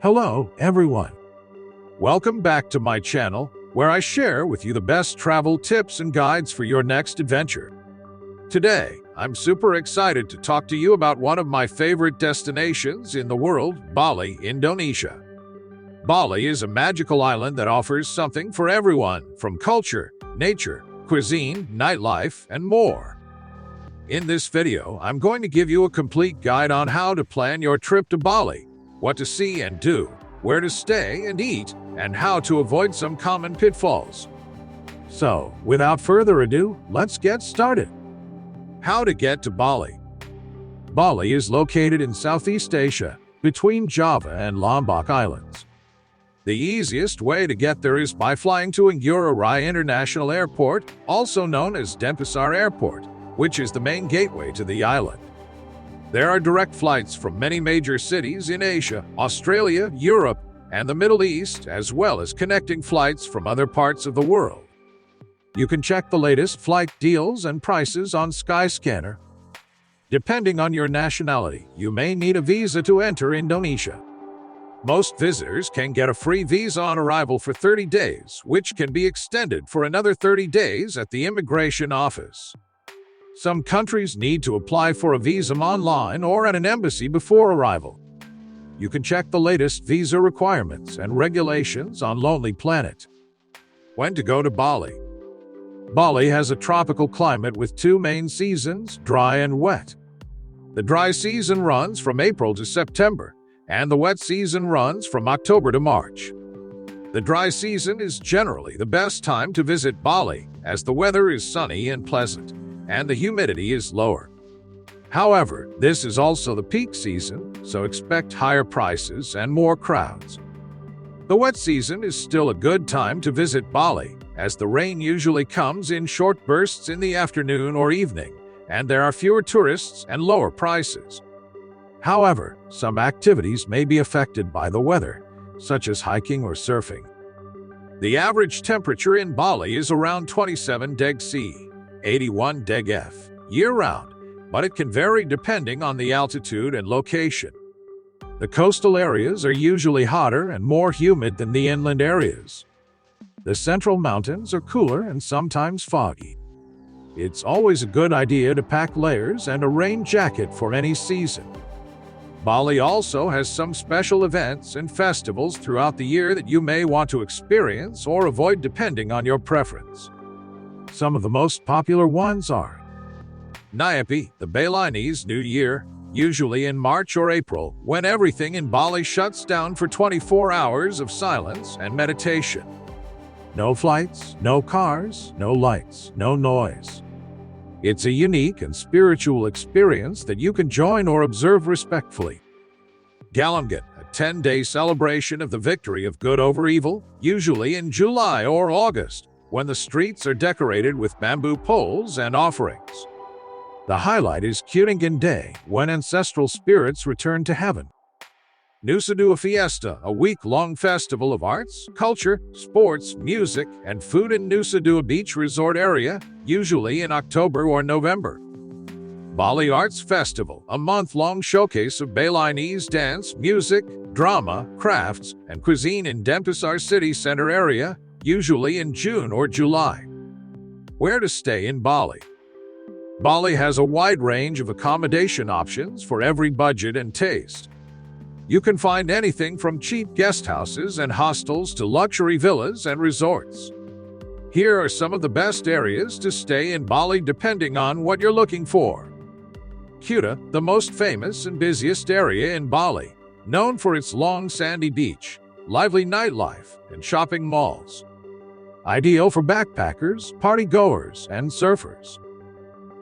Hello, everyone. Welcome back to my channel, where I share with you the best travel tips and guides for your next adventure. Today, I'm super excited to talk to you about one of my favorite destinations in the world, Bali, Indonesia. Bali is a magical island that offers something for everyone, from culture, nature, cuisine, nightlife, and more. In this video, I'm going to give you a complete guide on how to plan your trip to Bali, what to see and do, where to stay and eat, and how to avoid some common pitfalls. So, without further ado, let's get started. How to get to Bali. Bali is located in Southeast Asia, between Java and Lombok Islands. The easiest way to get there is by flying to Ngurah Rai International Airport, also known as Denpasar Airport, which is the main gateway to the island. There are direct flights from many major cities in Asia, Australia, Europe, and the Middle East, as well as connecting flights from other parts of the world. You can check the latest flight deals and prices on Skyscanner. Depending on your nationality, you may need a visa to enter Indonesia. Most visitors can get a free visa on arrival for 30 days, which can be extended for another 30 days at the immigration office. Some countries need to apply for a visa online or at an embassy before arrival. You can check the latest visa requirements and regulations on Lonely Planet. When to go to Bali. Bali has a tropical climate with two main seasons, dry and wet. The dry season runs from April to September, and the wet season runs from October to March. The dry season is generally the best time to visit Bali, as the weather is sunny and pleasant, and the humidity is lower. However, this is also the peak season, so expect higher prices and more crowds. The wet season is still a good time to visit Bali, as the rain usually comes in short bursts in the afternoon or evening, and there are fewer tourists and lower prices. However, some activities may be affected by the weather, such as hiking or surfing. The average temperature in Bali is around 27 deg C, 81 deg F, year-round, but it can vary depending on the altitude and location. The coastal areas are usually hotter and more humid than the inland areas. The central mountains are cooler and sometimes foggy. It's always a good idea to pack layers and a rain jacket for any season. Bali also has some special events and festivals throughout the year that you may want to experience or avoid depending on your preference. Some of the most popular ones are Nyepi, the Balinese New Year, usually in March or April, when everything in Bali shuts down for 24 hours of silence and meditation. No flights, no cars, no lights, no noise. It's a unique and spiritual experience that you can join or observe respectfully. Galamgat, a 10-day celebration of the victory of good over evil, usually in July or August, when the streets are decorated with bamboo poles and offerings. The highlight is Kuningan Day, when ancestral spirits return to heaven. Nusa Dua Fiesta, a week-long festival of arts, culture, sports, music, and food in Nusa Dua Beach Resort area, usually in October or November. Bali Arts Festival, a month-long showcase of Balinese dance, music, drama, crafts, and cuisine in Denpasar City Center area, usually in June or July. Where to stay in Bali. Bali has a wide range of accommodation options for every budget and taste. You can find anything from cheap guest houses and hostels to luxury villas and resorts. Here are some of the best areas to stay in Bali depending on what you're looking for. Kuta, the most famous and busiest area in Bali, known for its long sandy beach, lively nightlife, and shopping malls. Ideal for backpackers, party-goers, and surfers.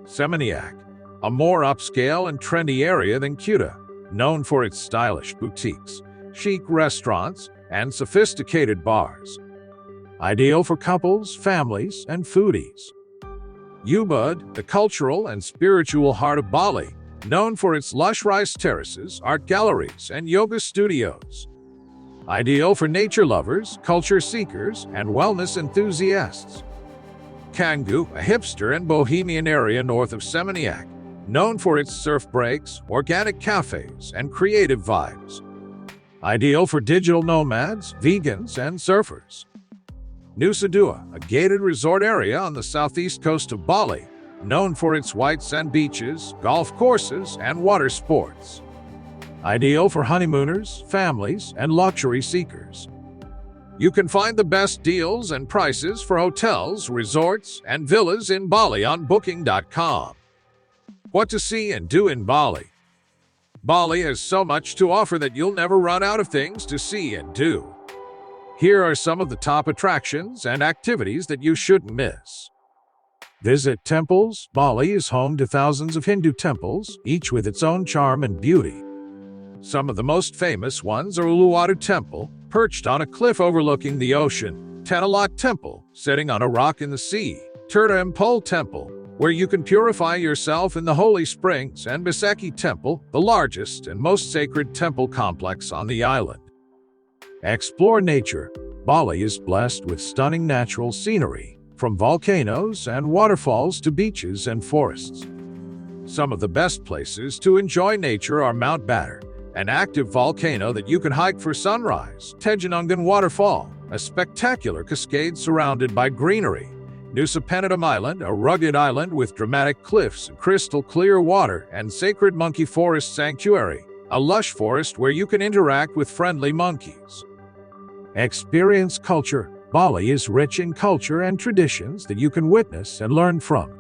Seminyak, a more upscale and trendy area than Kuta, known for its stylish boutiques, chic restaurants, and sophisticated bars. Ideal for couples, families, and foodies. Ubud, the cultural and spiritual heart of Bali, known for its lush rice terraces, art galleries, and yoga studios. Ideal for nature lovers, culture seekers, and wellness enthusiasts. Canggu, a hipster and bohemian area north of Seminyak, known for its surf breaks, organic cafes, and creative vibes. ideal for digital nomads, vegans, and surfers. Nusa Dua, a gated resort area on the southeast coast of Bali, known for its white sand beaches, golf courses, and water sports. Ideal for honeymooners, families, and luxury seekers. You can find the best deals and prices for hotels, resorts, and villas in Bali on Booking.com. What to see and do in Bali. Bali has so much to offer that you'll never run out of things to see and do. Here are some of the top attractions and activities that you shouldn't miss. Visit temples. Bali is home to thousands of Hindu temples, each with its own charm and beauty. Some of the most famous ones are Uluwatu Temple, perched on a cliff overlooking the ocean, Tenalot Temple, sitting on a rock in the sea, Turta Empole Temple, where you can purify yourself in the holy springs, and Beseki Temple, the largest and most sacred temple complex on the island. Explore nature. Bali is blessed with stunning natural scenery, from volcanoes and waterfalls to beaches and forests. Some of the best places to enjoy nature are Mount Batur, an active volcano that you can hike for sunrise, Tejanungan Waterfall, a spectacular cascade surrounded by greenery, Nusa Penida Island, a rugged island with dramatic cliffs and crystal clear water, and Sacred Monkey Forest Sanctuary, a lush forest where you can interact with friendly monkeys. Experience culture. Bali is rich in culture and traditions that you can witness and learn from.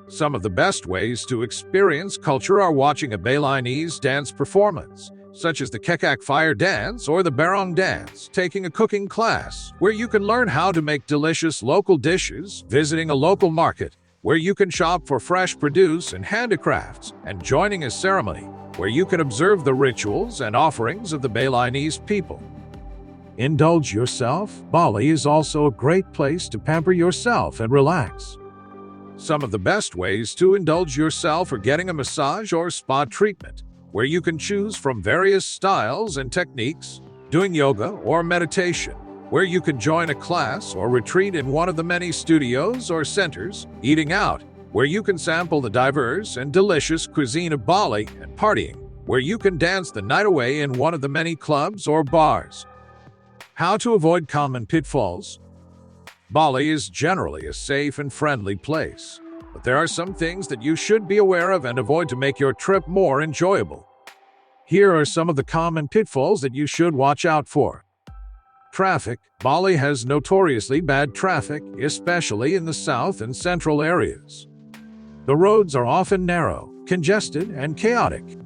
Some of the best ways to experience culture are watching a Balinese dance performance, such as the Kekak Fire Dance or the Barong Dance, taking a cooking class, where you can learn how to make delicious local dishes, visiting a local market, where you can shop for fresh produce and handicrafts, and joining a ceremony, where you can observe the rituals and offerings of the Balinese people. Indulge yourself. Bali is also a great place to pamper yourself and relax. Some of the best ways to indulge yourself are getting a massage or spa treatment, where you can choose from various styles and techniques, doing yoga or meditation, where you can join a class or retreat in one of the many studios or centers, eating out, where you can sample the diverse and delicious cuisine of Bali, and partying, where you can dance the night away in one of the many clubs or bars. How to avoid common pitfalls. Bali is generally a safe and friendly place, but there are some things that you should be aware of and avoid to make your trip more enjoyable. Here are some of the common pitfalls that you should watch out for. Traffic. Bali has notoriously bad traffic, especially in the south and central areas. The roads are often narrow, congested, and chaotic.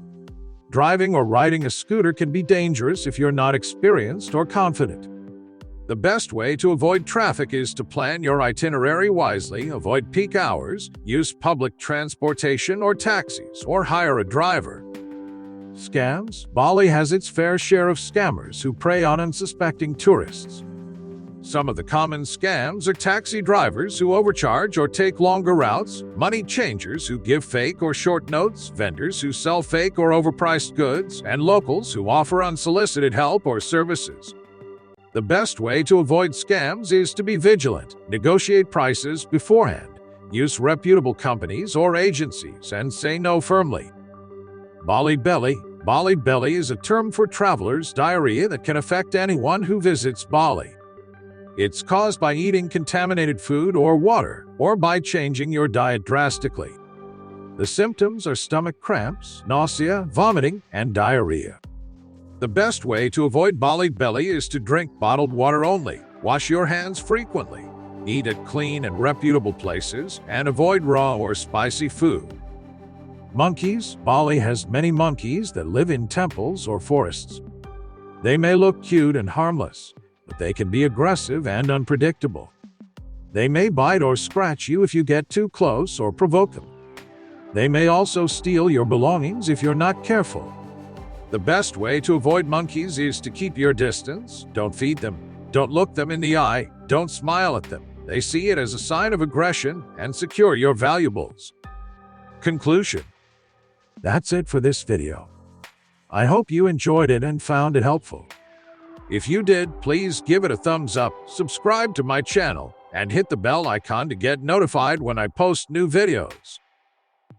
Driving or riding a scooter can be dangerous if you're not experienced or confident. The best way to avoid traffic is to plan your itinerary wisely, avoid peak hours, use public transportation or taxis, or hire a driver. Scams. Bali has its fair share of scammers who prey on unsuspecting tourists. Some of the common scams are taxi drivers who overcharge or take longer routes, money changers who give fake or short notes, vendors who sell fake or overpriced goods, and locals who offer unsolicited help or services. The best way to avoid scams is to be vigilant, negotiate prices beforehand, use reputable companies or agencies, and say no firmly. Bali Belly. Bali Belly is a term for travelers' diarrhea that can affect anyone who visits Bali. It's caused by eating contaminated food or water, or by changing your diet drastically. The symptoms are stomach cramps, nausea, vomiting, and diarrhea. The best way to avoid Bali Belly is to drink bottled water only, wash your hands frequently, eat at clean and reputable places, and avoid raw or spicy food. Monkeys. Bali has many monkeys that live in temples or forests. They may look cute and harmless, but they can be aggressive and unpredictable. They may bite or scratch you if you get too close or provoke them. They may also steal your belongings if you're not careful. The best way to avoid monkeys is to keep your distance, don't feed them, don't look them in the eye, don't smile at them. They see it as a sign of aggression, and secure your valuables. Conclusion. That's it for this video. I hope you enjoyed it and found it helpful. If you did, please give it a thumbs up, subscribe to my channel, and hit the bell icon to get notified when I post new videos.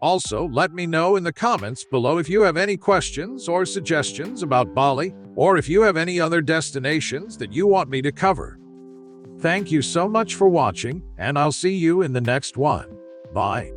Also, let me know in the comments below if you have any questions or suggestions about Bali, or if you have any other destinations that you want me to cover. Thank you so much for watching, and I'll see you in the next one. Bye.